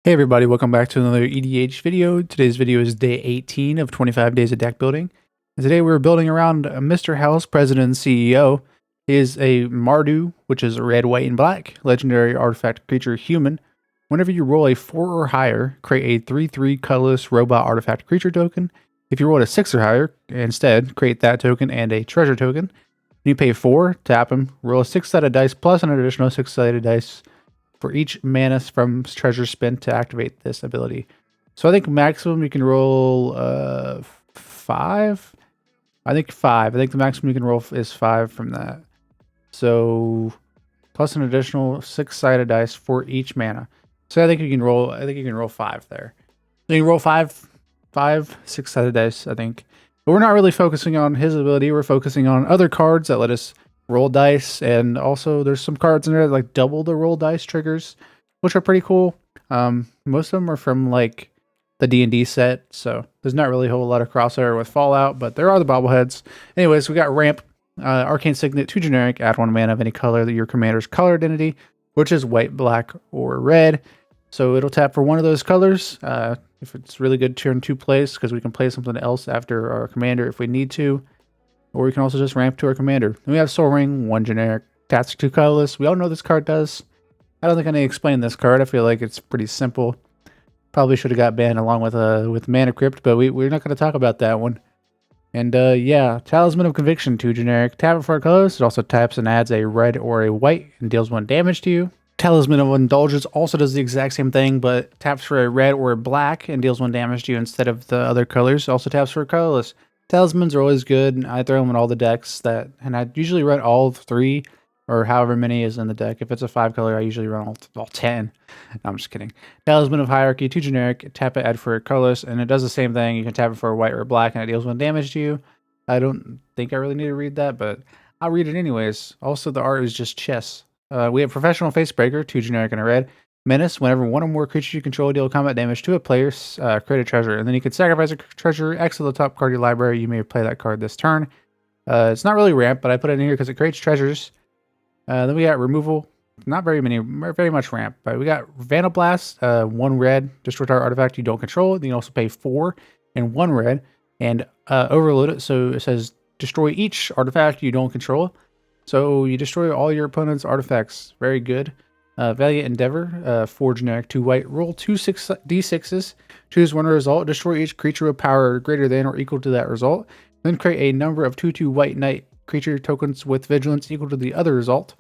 Hey everybody, welcome back to another EDH video. Today's video is day 18 of 25 days of deck building. And today we're building around Mr. House, President and CEO. He is a Mardu, which is red, white, and black, legendary artifact creature human. Whenever you roll a 4 or higher, create a 3/3 colorless robot artifact creature token. If you roll a 6 or higher, instead, create that token and a treasure token. You pay 4, tap him, roll a 6-sided dice plus an additional 6-sided dice for each mana from treasure spent to activate this ability. So I think maximum you can roll 5. I think 5. I think the maximum you can roll is 5 from that. So plus an additional 6-sided dice for each mana. So I think you can roll. I think you can roll 5 there. So you can roll 5 6-sided dice. I think, but we're not really focusing on his ability. We're focusing on other cards that let us roll dice, and also there's some cards in there that like double the roll dice triggers, which are pretty cool. Most of them are from like the D&D set, so there's not really a whole lot of crossover with Fallout, but there are the bobbleheads. Anyways, we got Ramp, Arcane Signet, 2 generic, add 1 mana of any color that your commander's color identity, which is white, black, or red. So it'll tap for one of those colors. If it's really good, turn 2 plays, because we can play something else after our commander if we need to. Or we can also just ramp to our commander. Then we have Soul Ring, 1 generic, taps 2 colorless. We all know this card does. I don't think I need to explain this card. I feel like it's pretty simple. Probably should have got banned along with Mana Crypt, but we're not going to talk about that one. And yeah, Talisman of Conviction, 2 generic, tap it for a colorless. It also taps and adds a red or a white and deals 1 damage to you. Talisman of Indulgence also does the exact same thing, but taps for a red or a black and deals 1 damage to you instead of the other colors. Also taps for a colorless. Talismans are always good. I throw them in all the decks and I usually run all 3 or however many is in the deck. If it's a 5 color, I usually run all 10. No, I'm just kidding. Talisman of Hierarchy, 2 generic, tap it, add for a colorless, and it does the same thing. You can tap it for a white or a black, and it deals 1 damage to you. I don't think I really need to read that, but I'll read it anyways. Also, the art is just chess. We have Professional Facebreaker, 2 generic and a red. Menace, whenever one or more creatures you control deal combat damage to a player, create a treasure. And then you can sacrifice a treasure, exile the top card of your library. You may play that card this turn. It's not really ramp, but I put it in here because it creates treasures. Then we got Removal. Not very much ramp. But we got Vandal Blast, 1 red, destroy target artifact you don't control. Then you also pay 4 and 1 red, and overload it. So it says destroy each artifact you don't control. So you destroy all your opponent's artifacts. Very good. Valiant Endeavor, 4 generic, 2 white, roll 2 d6s, choose 1 result, destroy each creature with power greater than or equal to that result, then create a number of 2/2 white knight creature tokens with vigilance equal to the other result.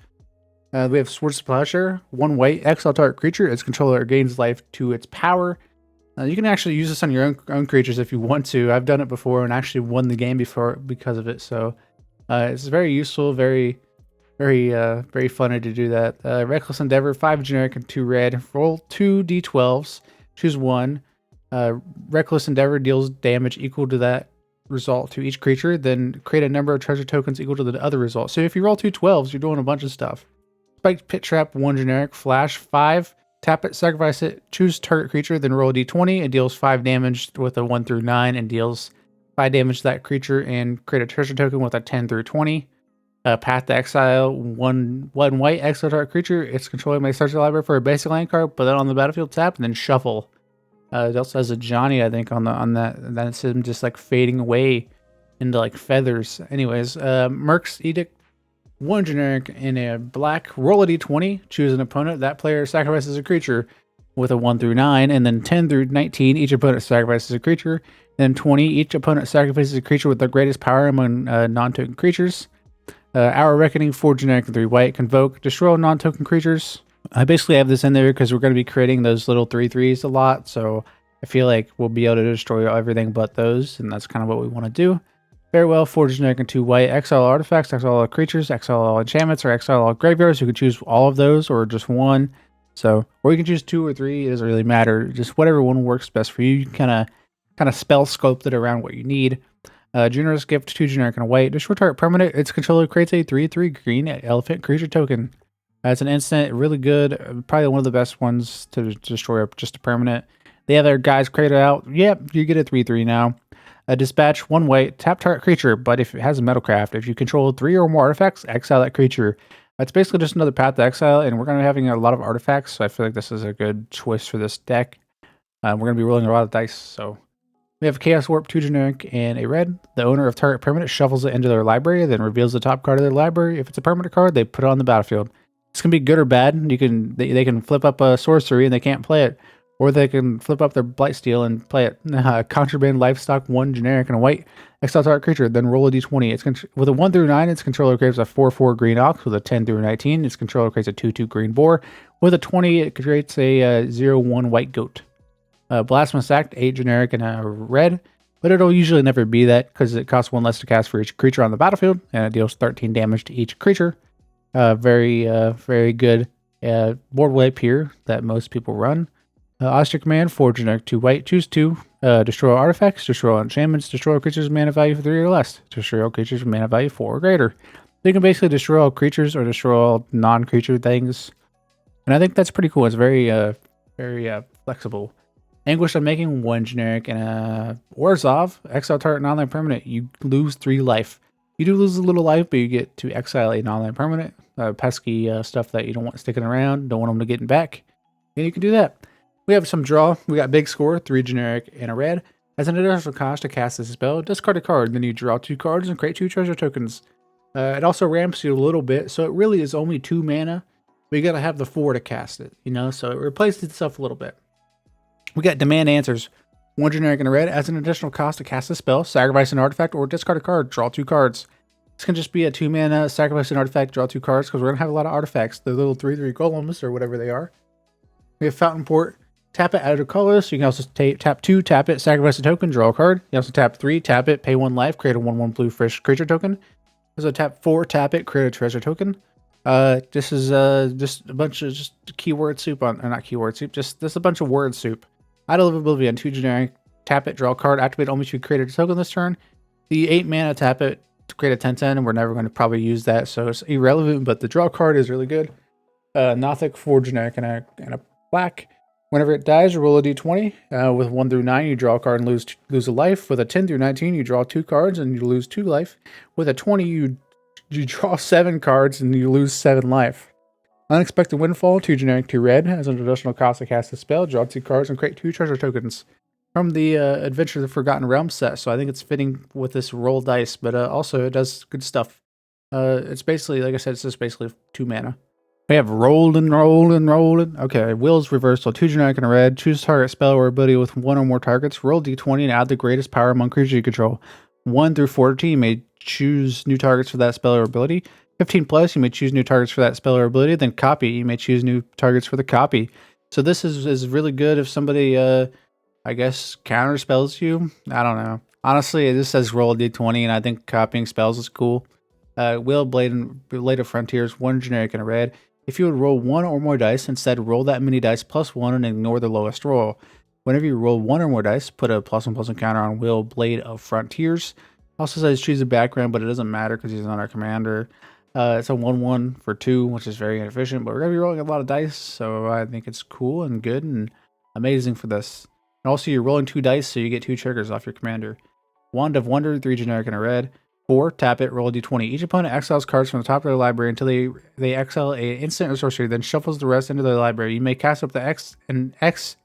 We have Swords of Plowshare, 1 white, exile target creature, its controller gains life to its power. You can actually use this on your own creatures if you want to. I've done it before and actually won the game before because of it, so it's very useful, very funny to do that. Reckless Endeavor, 5 generic and 2 red. Roll 2 d12s. Choose 1. Reckless Endeavor deals damage equal to that result to each creature. Then create a number of treasure tokens equal to the other result. So if you roll 2 12s, you're doing a bunch of stuff. Spiked Pit Trap, 1 generic. Flash, 5. Tap it, sacrifice it, choose target creature, then roll a d20. It deals 5 damage with a 1 through 9 and deals 5 damage to that creature, and create a treasure token with a 10 through 20. Path to Exile, 1 white, exile target creature. Its controller may search the library for a basic land card, put that on the battlefield, tap, and then shuffle. It also has a Johnny, I think, on that. And that's him just like fading away into like feathers. Anyways, Merc's Edict, 1 generic in a black, roll a d20, choose an opponent. That player sacrifices a creature with a 1 through 9, and then 10 through 19, each opponent sacrifices a creature. Then 20, each opponent sacrifices a creature with the greatest power among non-token creatures. Our Reckoning, 4 generic and 3 white, convoke, destroy non-token creatures. I basically have this in there because we're going to be creating those little 3/3s a lot, so I feel like we'll be able to destroy everything but those, and that's kind of what we want to do. Farewell, 4 generic and 2 white, exile artifacts, exile all creatures, exile all enchantments, or exile all graveyards. You can choose all of those or just 1. So, or you can choose 2 or 3. It doesn't really matter. Just whatever one works best for you. You can kind of spell scope it around what you need. Generous Gift, 2 generic and a white. Destroy target permanent. Its controller creates a 3/3 green elephant creature token. It's an instant, really good. Probably one of the best ones to destroy just a permanent. The other guys created out. Yep, you get a 3/3 now. Dispatch, 1 white. Tap target creature, but if it has a Metalcraft, if you control 3 or more artifacts, exile that creature. It's basically just another Path to Exile, and we're going to be having a lot of artifacts, so I feel like this is a good choice for this deck. We're going to be rolling a lot of dice, so we have Chaos Warp, 2 generic, and a red. The owner of target permanent shuffles it into their library, then reveals the top card of their library. If it's a permanent card, they put it on the battlefield. This can be good or bad. They can flip up a sorcery and they can't play it, or they can flip up their Blightsteel and play it. Contraband, Livestock, 1 generic, and a white. Exile target creature, then roll a d20. It's with a 1 through 9, its controller creates a 4/4 green ox. With a 10 through 19, its controller creates a 2/2 green boar. With a 20, it creates a 0/1 white goat. Blasphemous Act, 8 generic and a red, but it'll usually never be that because it costs 1 less to cast for each creature on the battlefield, and it deals 13 damage to each creature. Very good board wipe here that most people run. Ostrich Command, 4 generic, 2 white, choose 2. Destroy artifacts, destroy enchantments, destroy creatures with mana value 3 or less, destroy all creatures with mana value 4 or greater. So you can basically destroy all creatures or destroy all non-creature things. And I think that's pretty cool. It's very flexible. Anguish Unmaking, 1 generic, and a Orzhov, exile target non-land permanent. You lose 3 life. You do lose a little life, but you get to exile a non-land permanent. Pesky stuff that you don't want sticking around, don't want them to get back. And you can do that. We have some draw. We got Big Score, 3 generic, and a red. As an additional cost to cast this spell, discard a card. Then you draw 2 cards and create 2 treasure tokens. It also ramps you a little bit, so it really is only 2 mana. But you gotta have the 4 to cast it, so it replaces itself a little bit. We got Demand Answers, 1 generic and a red. As an additional cost to cast a spell, sacrifice an artifact or discard a card, draw 2 cards. This can just be a 2 mana, sacrifice an artifact, draw 2 cards, because we're going to have a lot of artifacts, the little 3/3 golems or whatever they are. We have Fountain Port, tap it, add a color, so you can also tap 2, tap it, sacrifice a token, draw a card. You also tap 3, tap it, pay 1 life, create a 1/1 blue fresh creature token. Also tap 4, tap it, create a treasure token. This is just a bunch of keyword soup or not keyword soup, just a bunch of word soup. Idol of Oblivion, 2 generic, tap it, draw a card, activate only if you create a token this turn. The 8 mana, tap it to create a 10/10, and we're never going to probably use that, so it's irrelevant, but the draw card is really good. Nothic, 4 generic and a black. Whenever it dies, roll a d20. With 1 through 9, you draw a card and lose a life. With a 10 through 19, you draw 2 cards and you lose 2 life. With a 20, you draw 7 cards and you lose 7 life. Unexpected Windfall, 2 generic, 2 red. As an additional cost to cast a spell, draw 2 cards and create 2 treasure tokens from the Adventure of the Forgotten Realms set. So I think it's fitting with this roll dice, but also it does good stuff. It's basically, like I said, it's just basically 2 mana. We have rolling. Okay, Will's Reversal, 2 generic and a red. Choose target spell or ability with 1 or more targets. Roll d20 and add the greatest power among creatures you control. 1 through 14, you may choose new targets for that spell or ability. 15 plus, you may choose new targets for that spell or ability. Then copy, you may choose new targets for the copy. So this is really good if somebody, I guess, counter spells you. I don't know. Honestly, this says roll a d20, and I think copying spells is cool. Will, Blade of Frontiers, 1 generic and a red. If you would roll 1 or more dice, instead roll that many dice plus 1 and ignore the lowest roll. Whenever you roll 1 or more dice, put a +1/+1 counter on Will, Blade of Frontiers. Also says choose a background, but it doesn't matter because he's not our commander. It's a 1/1 for 2, which is very inefficient, but we're going to be rolling a lot of dice, so I think it's cool and good and amazing for this. And also, you're rolling 2 dice, so you get 2 triggers off your commander. Wand of Wonder, 3 generic and a red. 4, tap it, roll a d20. Each opponent exiles cards from the top of their library until they exile an instant or sorcery, then shuffles the rest into their library. You may cast up the X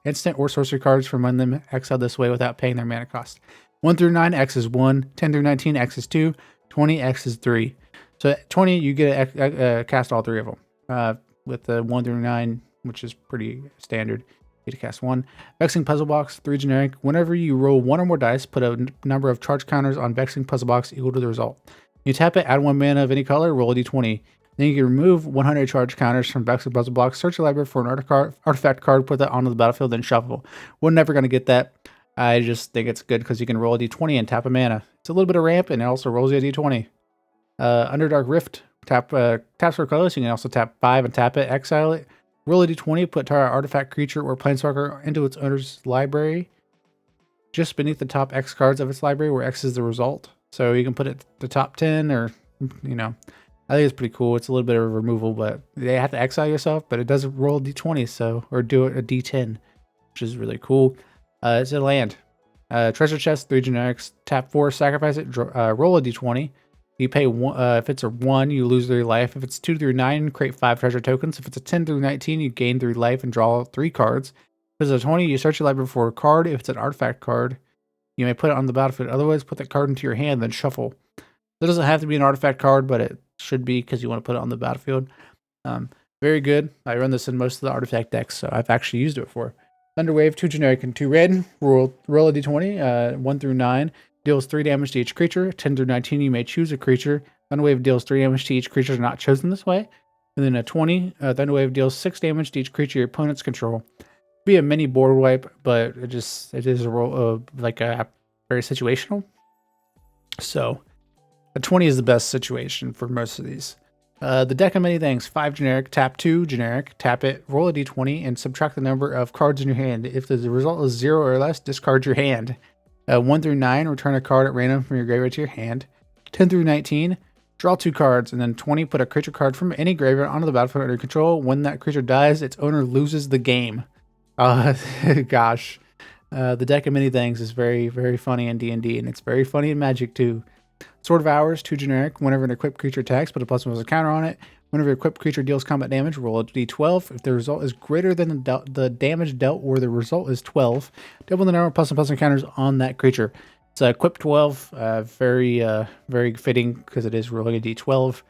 instant or sorcery cards from among them exiled this way without paying their mana cost. 1 through 9, X is 1. 10 through 19, X is 2. 20, X is 3. So at 20, you get to cast all 3 of them. With the 1 through 9, which is pretty standard, you get to cast 1. Vexing Puzzle Box, 3 generic. Whenever you roll 1 or more dice, put a number of charge counters on Vexing Puzzle Box equal to the result. You tap it, add 1 mana of any color, roll a d20. Then you can remove 100 charge counters from Vexing Puzzle Box, search your library for an artifact card, put that onto the battlefield, then shuffle. We're never going to get that. I just think it's good because you can roll a d20 and tap a mana. It's a little bit of ramp, and it also rolls you a d20. Underdark Rift, taps for colors. You can also tap 5 and tap it, exile it. Roll a d20, put target artifact, creature, or planeswalker into its owner's library, just beneath the top X cards of its library, where X is the result. So you can put it the top 10, or, I think it's pretty cool. It's a little bit of a removal, but they have to exile yourself, but it does roll a d20, so, or do a d10, which is really cool. It's a land. Treasure Chest, 3 generics, tap 4, sacrifice it, roll a d20. You pay one. If it's a 1, you lose 3 life. If it's 2 through 9, create 5 treasure tokens. If it's a 10 through 19, you gain 3 life and draw 3 cards. If it's a 20, you search your library for a card. If it's an artifact card, you may put it on the battlefield. Otherwise, put that card into your hand, then shuffle. It doesn't have to be an artifact card, but it should be because you want to put it on the battlefield. Very good. I run this in most of the artifact decks, so I've actually used it before. Thunderwave, 2 generic and 2 red. Roll a d20, 1 through 9. Deals 3 damage to each creature. 10 through 19, you may choose a creature. Thunderwave deals 3 damage to each creature not chosen this way. And then a 20, Thunderwave deals 6 damage to each creature your opponents control. Be a mini board wipe, but it is a roll like a very situational. So a 20 is the best situation for most of these. The deck of many things. 5 generic, tap 2 generic, tap it, roll a d20, and subtract the number of cards in your hand. If the result is 0 or less, discard your hand. 1 through 9, return a card at random from your graveyard to your hand. 10 through 19, draw 2 cards, and then 20, put a creature card from any graveyard onto the battlefield under control. When that creature dies, its owner loses the game. Gosh. The deck of many things is very, very funny in D&D, and it's very funny in Magic too. Sword of Hours, 2 generic. Whenever an equipped creature attacks, put a +1 as a counter on it. Whenever an equipped creature deals combat damage, roll a d12. If the result is greater than the damage dealt or the result is 12, double the number of +1 encounters on that creature. It's equipped 12, very fitting because it is rolling a d12.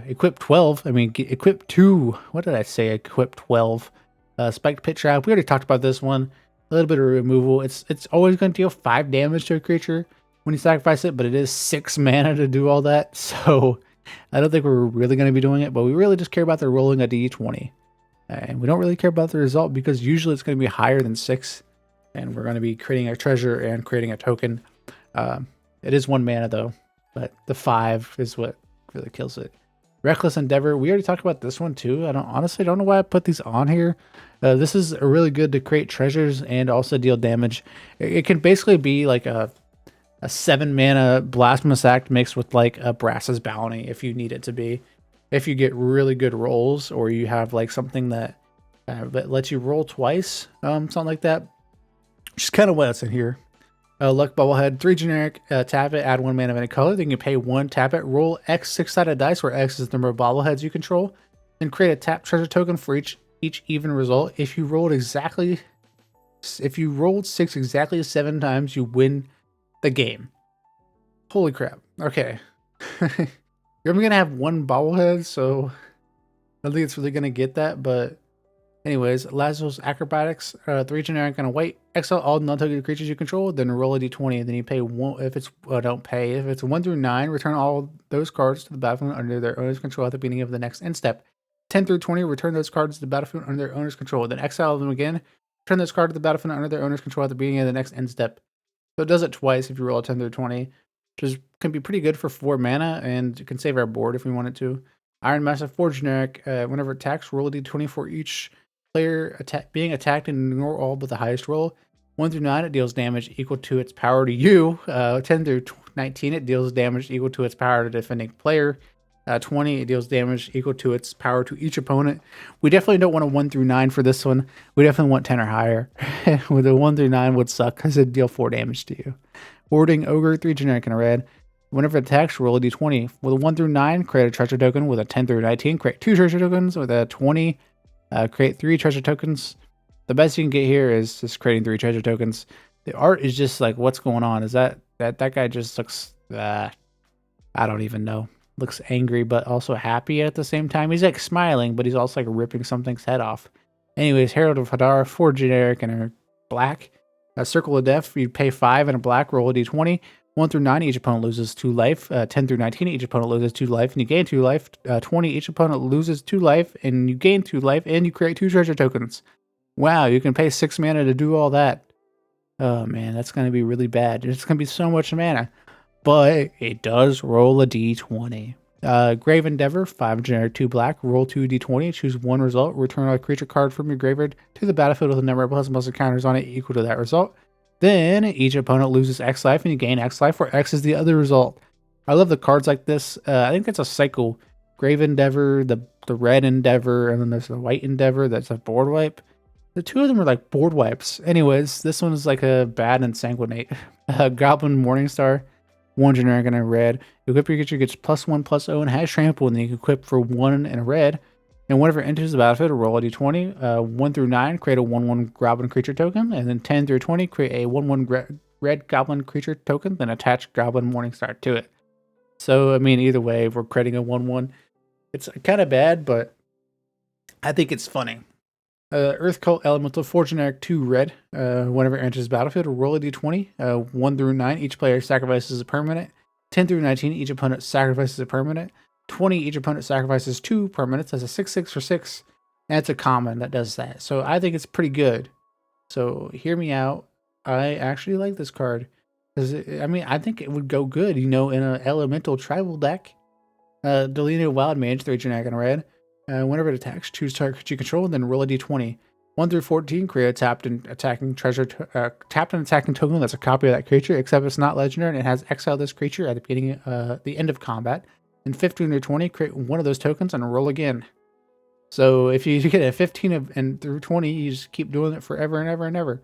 Equipped 12, I mean, equipped 2, what did I say? Equipped 12. Spiked Pit Trap, we already talked about this one. A little bit of removal. It's always going to deal 5 damage to a creature when you sacrifice it, but it is 6 mana to do all that, so I don't think we're really going to be doing it, but we really just care about the rolling a d20. And we don't really care about the result because usually it's going to be higher than 6, and we're going to be creating a treasure and creating a token. It is 1 mana though, but the 5 is what really kills it. Reckless Endeavor, we already talked about this one too. I honestly don't know why I put these on here. This is really good to create treasures and also deal damage. It can basically be like a 7 mana Blasphemous Act mixed with like a Brass's Bounty if you need it to be. If you get really good rolls or you have like something that lets you roll twice, something like that. Just kind of what's in here. Luck Bubblehead, 3 generic, tap it, add 1 mana of any color. Then you pay 1, tap it, roll X 6-sided dice where X is the number of bobbleheads you control. Then create a tap treasure token for each even result. If you rolled 6 exactly 7 times, you win the game. Holy crap. Okay. You're only gonna have 1 bobblehead, so I don't think it's really gonna get that, but anyways, Lazlo's Acrobatics, 3 generic and a white. Exile all non-targeted creatures you control, then roll a d20, and then you pay 1. If it's don't pay. If it's 1 through 9, return all those cards to the battlefield under their owner's control at the beginning of the next end step. 10 through 20, return those cards to the battlefield under their owner's control. Then exile them again. Return those cards to the battlefield under their owner's control at the beginning of the next end step. So it does it twice if you roll a 10 through 20, which can be pretty good for 4 mana, and it can save our board if we wanted to. Iron Massive, 4 generic. Whenever it attacks, roll a d20 for each player being attacked and ignore all but the highest roll. 1 through 9, it deals damage equal to its power to you. 10 through 19, it deals damage equal to its power to defending player. 20, it deals damage equal to its power to each opponent. We definitely don't want a 1 through 9 for this one. We definitely want 10 or higher. With a 1 through 9 would suck because it'd deal 4 damage to you. Warding Ogre, 3 generic and a red. Whenever it attacks, roll a d20. With a 1 through 9, create a treasure token. With a 10 through 19, create 2 treasure tokens. With a 20, create 3 treasure tokens. The best you can get here is just creating 3 treasure tokens. The art is just like, what's going on? Is that guy just looks, I don't even know. Looks angry, but also happy at the same time. He's like smiling, but he's also like ripping something's head off. Anyways, Herald of Hadar, 4 generic and a black. Circle of Death, you pay 5 and a black, roll a d20. 1 through 9, each opponent loses 2 life. 10 through 19, each opponent loses 2 life, and you gain 2 life. 20, each opponent loses 2 life, and you gain 2 life, and you create 2 treasure tokens. Wow, you can pay 6 mana to do all that. Oh man, that's going to be really bad. It's going to be so much mana. But it does roll a d20. Grave Endeavor, 5 generic, 2 black, roll 2 d20, choose 1 result, return a creature card from your graveyard to the battlefield with a number of plus counters on it equal to that result. Then each opponent loses X life and you gain X life, where X is the other result. I love the cards like this. I think that's a cycle. Grave Endeavor, the red Endeavor, and then there's the white Endeavor that's a board wipe. The 2 of them are like board wipes. Anyways, this one is like a bad and sanguinate. Goblin Morningstar. 1 generic and a red. Equip your creature gets +1/+0 and has trample, and then you can equip for 1 and a red. And whenever it enters the battlefield, roll a d20. 1 through 9, create a 1/1 goblin creature token. And then 10 through 20, create a 1/1 red goblin creature token, then attach Goblin Morningstar to it. So, I mean, either way, if we're creating a 1/1, it's kind of bad, but I think it's funny. Earth Cult Elemental, 4 generic, 2 red. Whenever it enters the battlefield, roll a d20. 1 through 9, each player sacrifices a permanent. 10 through 19, each opponent sacrifices a permanent. 20, each opponent sacrifices 2 permanents. That's a 6/6 for 6. And it's a common that does that. So I think it's pretty good. So hear me out. I actually like this card. Because, I mean, I think it would go good, in an elemental tribal deck. Delineate Wild Mage, 3 generic and red. Whenever it attacks, choose target you control, then roll a d20. 1 through 14, create a tapped and attacking token that's a copy of that creature, except it's not legendary and it has exile this creature at the beginning, the end of combat. And 15 through 20, create one of those tokens and roll again. So if you get a 15 and through 20, you just keep doing it forever and ever and ever.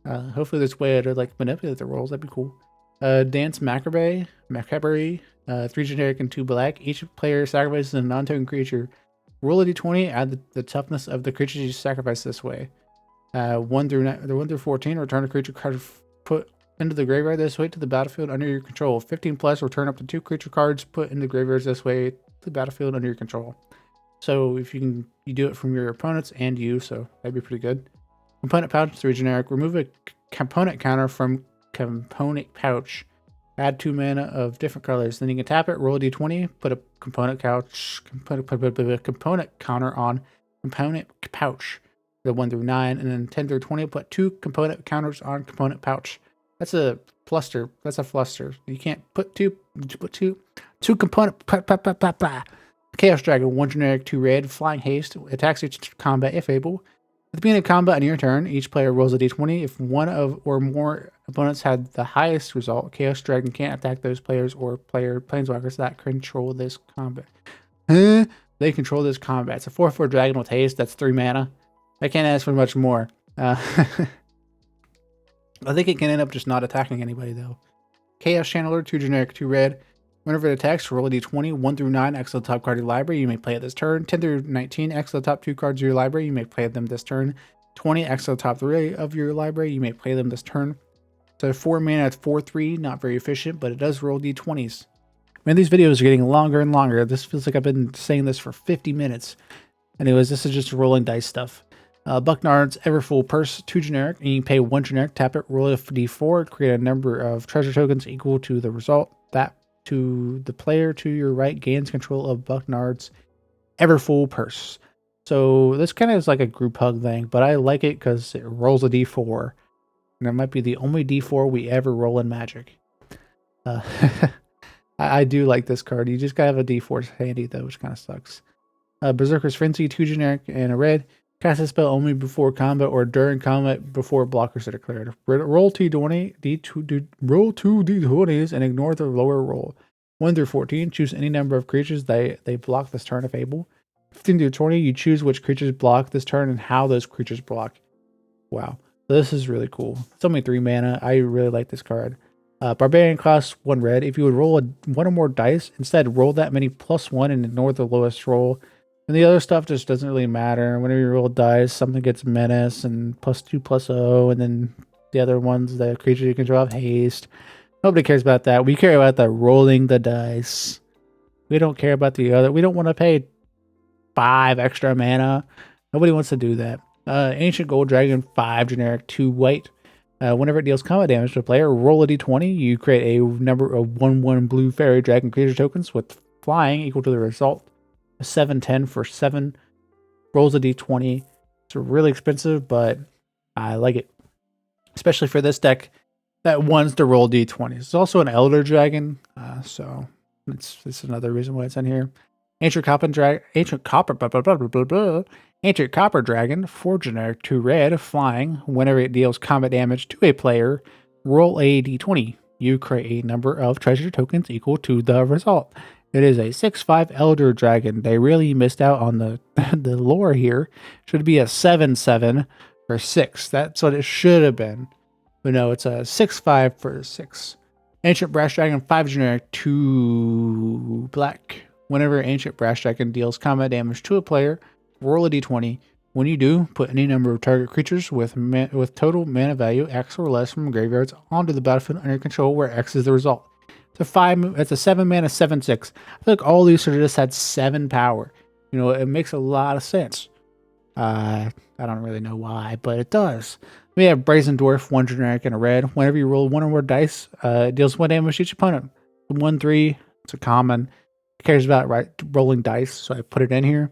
Hopefully there's a way to manipulate the rolls. That'd be cool. Dance Macabre, 3 generic and 2 black. Each player sacrifices a non-token creature. Roll a d20, add the toughness of the creatures you sacrifice this way. 1 through 14, return a creature card put into the graveyard this way to the battlefield under your control. 15 plus, return up to 2 creature cards put in the graveyards this way to the battlefield under your control. So if you do it from your opponents and you, so that'd be pretty good. Component Pouch, 3 generic. Remove a component counter from Component Pouch. Add 2 mana of different colors. Then you can tap it, roll a d20, put a component component counter on Component Pouch. The 1 through 9, and then 10 through 20, put 2 component counters on Component Pouch. That's a fluster. That's a fluster. You can't put two component. Chaos Dragon, 1 generic, 2 red, flying haste, attacks each combat if able. At the beginning of combat on your turn, each player rolls a d20. If one or more opponents had the highest result, Chaos Dragon can't attack those players or planeswalkers that control this combat. They control this combat. It's a 4/4 dragon with haste. That's 3 mana. I can't ask for much more. I think it can end up just not attacking anybody, though. Chaos Channeler, 2 generic, 2 red. Whenever it attacks, roll a d20. 1 through 9, exile the top card of your library. You may play it this turn. 10 through 19, exile the top 2 cards of your library. You may play them this turn. 20, exile the top 3 of your library. You may play them this turn. So 4 mana, it's 4/3. Not very efficient, but it does roll d20s. Man, these videos are getting longer and longer. This feels like I've been saying this for 50 minutes. Anyways, this is just rolling dice stuff. Bucknard's Everfull Purse, 2 generic, and you can pay 1 generic, tap it, roll a d4, create a number of treasure tokens equal to the result. That to the player to your right gains control of Bucknard's Everfull Purse. So this kind of is like a group hug thing, but I like it because it rolls a d4. And it might be the only d4 we ever roll in Magic. I do like this card. You just gotta have a d4 handy though, which kind of sucks. Berserker's Frenzy, 2 generic and a red. Cast a spell only before combat or during combat before blockers are declared. Roll 2 d20s and ignore the lower roll. 1 through 14, choose any number of creatures they block this turn if able. 15 through 20, you choose which creatures block this turn and how those creatures block. Wow, this is really cool. It's only 3 mana. I really like this card. Barbarian costs 1 red. If you would roll 1 or more dice, instead roll that many +1 and ignore the lowest roll. And the other stuff just doesn't really matter. Whenever you roll dice, something gets menace and +2/+0, and then the other ones, the creature you control have haste. Nobody cares about that. We care about the rolling the dice. We don't care about the other. We don't want to pay 5 extra mana. Nobody wants to do that. Ancient Gold Dragon, 5 generic, 2 white. Whenever it deals combat damage to a player, roll a d20. You create a number of 1/1 blue fairy dragon creature tokens with flying equal to the result. 7/10 for 7. Rolls a d20. It's really expensive, but I like it. Especially for this deck that wants to roll d20s. It's also an Elder Dragon, so it's another reason why it's in here. Ancient Copper Dragon, 4 generic, 2 red, flying. Whenever it deals combat damage to a player, roll a d20. You create a number of treasure tokens equal to the result. It is a 6/5 Elder Dragon. They really missed out on the the lore here. Should be a 7/7 for 6. That's what it should have been. But no, it's a 6/5 for 6. Ancient Brass Dragon, 5 generic, 2 black. Whenever Ancient Brass Dragon deals combat damage to a player, roll a d20. When you do, put any number of target creatures with total mana value X or less from graveyards onto the battlefield under your control, where X is the result. It's a 7 mana 7/6. I feel like all these should have just had 7 power. You know, it makes a lot of sense. I don't really know why, but it does. We have Brazen Dwarf, 1 generic and a red. Whenever you roll 1 or more dice, it deals 1 damage to each opponent. 1/3, it's a common. It cares about rolling dice, so I put it in here.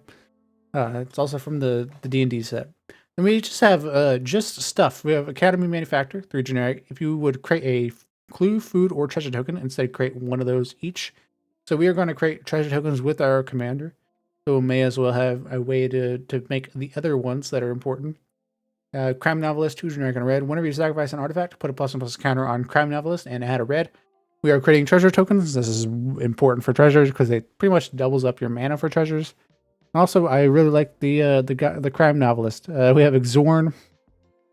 It's also from the D&D set. And we just have just stuff. We have Academy Manufacturer, 3 generic. If you would create a clue, food, or treasure token, instead create 1 of those each. So we are going to create treasure tokens with our commander. So we may as well have a way to make the other ones that are important. Crime Novelist, 2 generic and a red. Whenever you sacrifice an artifact, put a +1/+1 counter on Crime Novelist and add a red. We are creating treasure tokens. This is important for treasures because it pretty much doubles up your mana for treasures. Also, I really like the Crime Novelist. We have Exorn,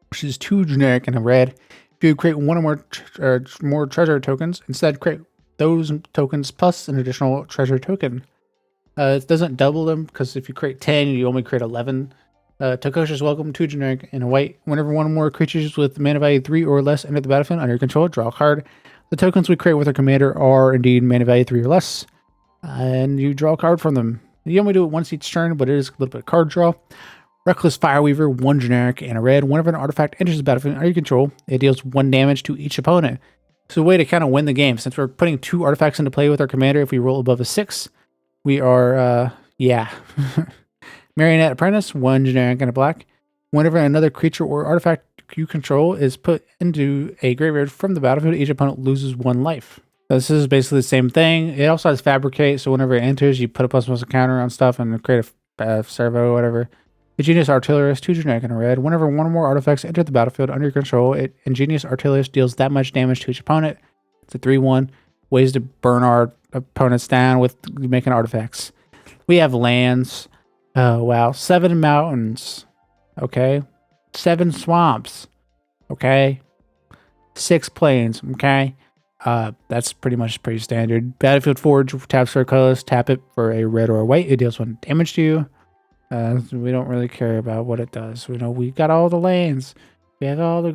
which is 2 generic and a red. If you create 1 or more treasure tokens, instead create those tokens plus an additional treasure token. It doesn't double them because if you create 10, you only create 11. Takosha's Welcome, 2 generic and a white. Whenever 1 or more creatures with mana value 3 or less enter the battlefield under your control, draw a card. The tokens we create with our commander are indeed mana value 3 or less, and you draw a card from them. You only do it once each turn, but it is a little bit of card draw. Reckless Fireweaver, 1 generic and a red. Whenever an artifact enters the battlefield under your control, it deals 1 damage to each opponent. So a way to kind of win the game. Since we're putting 2 artifacts into play with our commander, if we roll above a 6, we are, Marionette Apprentice, 1 generic and a black. Whenever another creature or artifact you control is put into a graveyard from the battlefield, each opponent loses 1 life. So this is basically the same thing. It also has Fabricate, so whenever it enters, you put a +1 counter on stuff and create a servo or whatever. Ingenious Artillerist, 2 generic and a red. Whenever 1 or more artifacts enter the battlefield under your control, Ingenious Artillerist deals that much damage to each opponent. It's a 3/1. Ways to burn our opponents down with making artifacts. We have lands. Oh, wow. 7 mountains. Okay. 7 swamps. Okay. 6 plains. Okay. That's pretty standard. Battlefield Forge, taps for a colorless, tap it for a red or a white. It deals 1 damage to you. We don't really care about what it does. We know we got all the lands. We have all the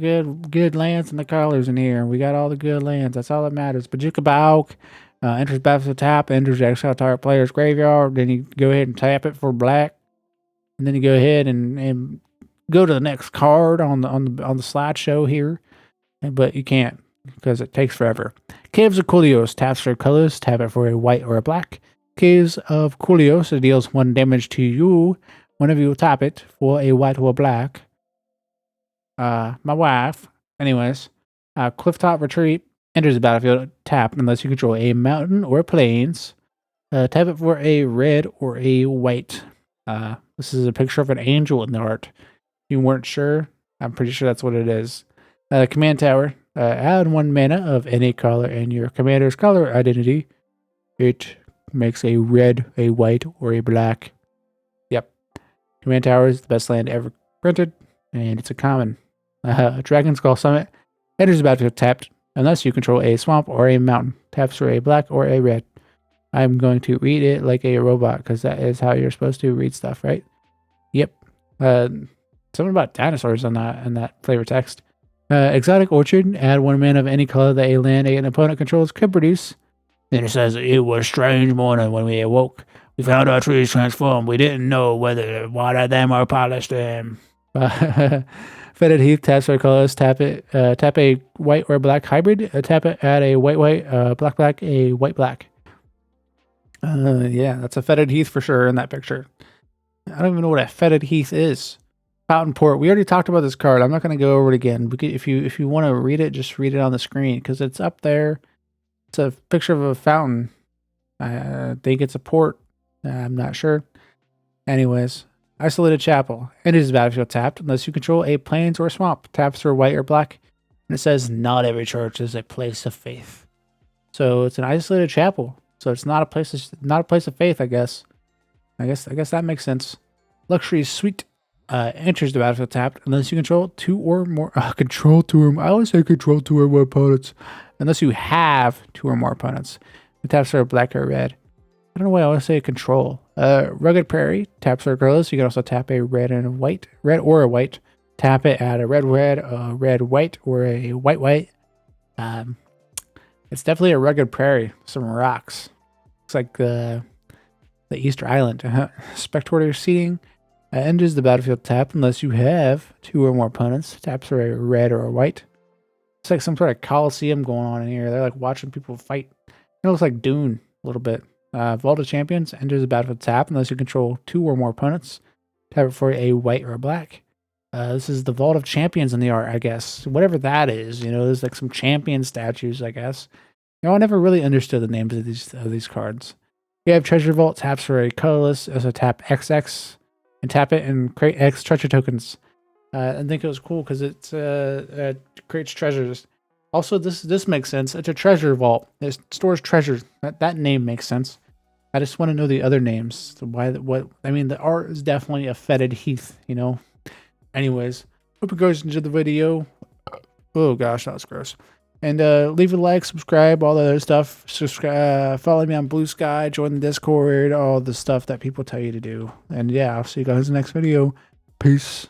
good lands and the colors in here. We got all the good lands. That's all that matters. Bojuka Bauk enters battlefield tap, enters the exile target player's graveyard. Then you go ahead and tap it for black, and then you go ahead and go to the next card on the slideshow here. But you can't because it takes forever. Caves of Kulios, taps for colors, tap it for a white or a black. Caves of Kulios, it deals 1 damage to you whenever you tap it for a white or a black. My wife. Anyways, Clifftop Retreat enters the battlefield tap unless you control a mountain or plains. Tap it for a red or a white. This is a picture of an angel in the art. If you weren't sure, I'm pretty sure that's what it is. Command Tower. Add 1 mana of any color in your commander's color identity. It makes a red, a white, or a black. Yep. Command Tower is the best land ever printed, and it's a common. Dragonskull Summit enters the battlefield tapped unless you control a swamp or a mountain. Taps for a black or a red. I'm going to read it like a robot because that is how you're supposed to read stuff, right? Yep. Something about dinosaurs on that flavor text. Exotic Orchard. Add 1 mana of any color that a land an opponent controls could produce. Then it says, it was a strange morning when we awoke. We found our trees transformed. We didn't know whether to water them or polish them. Fetid Heath, taps for colors, tap a white or black hybrid, tap it, add a white, black, a white, black. Yeah, that's a Fetid Heath for sure in that picture. I don't even know what a Fetid Heath is. Fountain Port. We already talked about this card. I'm not going to go over it again. If you want to read it, just read it on the screen because it's up there. It's a picture of a fountain. I think it's a port. I'm not sure. Anyways, Isolated Chapel. Enters the battlefield tapped unless you control a plains or swamp. Taps for white or black. And it says, not every church is a place of faith. So it's an isolated chapel. So it's not a place of faith, I guess. I guess that makes sense. Luxury Suite. enters the battlefield tapped unless you control two or more control two or more. I always say control two or more opponents. Unless you have two or more opponents. The taps are black or red. I don't know why I always say control. Rugged Prairie taps are colorless. You can also tap a red and a white, red or a white. Tap it at a red red, a red white, or a white white. It's definitely a Rugged Prairie. Some rocks. Looks like the Easter Island. Spectator seating. Enters the battlefield tap unless you have two or more opponents. Taps are a red or a white. It's like some sort of Coliseum going on in here. They're like watching people fight. It looks like Dune a little bit. Vault of Champions enters the battlefield tap unless you control two or more opponents. Tap it for a white or a black. This is the Vault of Champions in the art, I guess. Whatever that is, you know, there's like some champion statues, I guess. You know, I never really understood the names of these cards. You have Treasure Vault, taps for a colorless, also tap XX, and tap it and create X treasure tokens. I think it was cool because it creates treasures. Also, this makes sense. It's a treasure vault. It stores treasures. That name makes sense. I just want to know the other names. I mean, the art is definitely a fetid heath, you know. Anyways, hope you guys enjoyed the video. Oh gosh, that was gross. And leave a like, subscribe, all the other stuff. Subscribe, follow me on Blue Sky, join the Discord, all the stuff that people tell you to do. And yeah, I'll see you guys in the next video. Peace.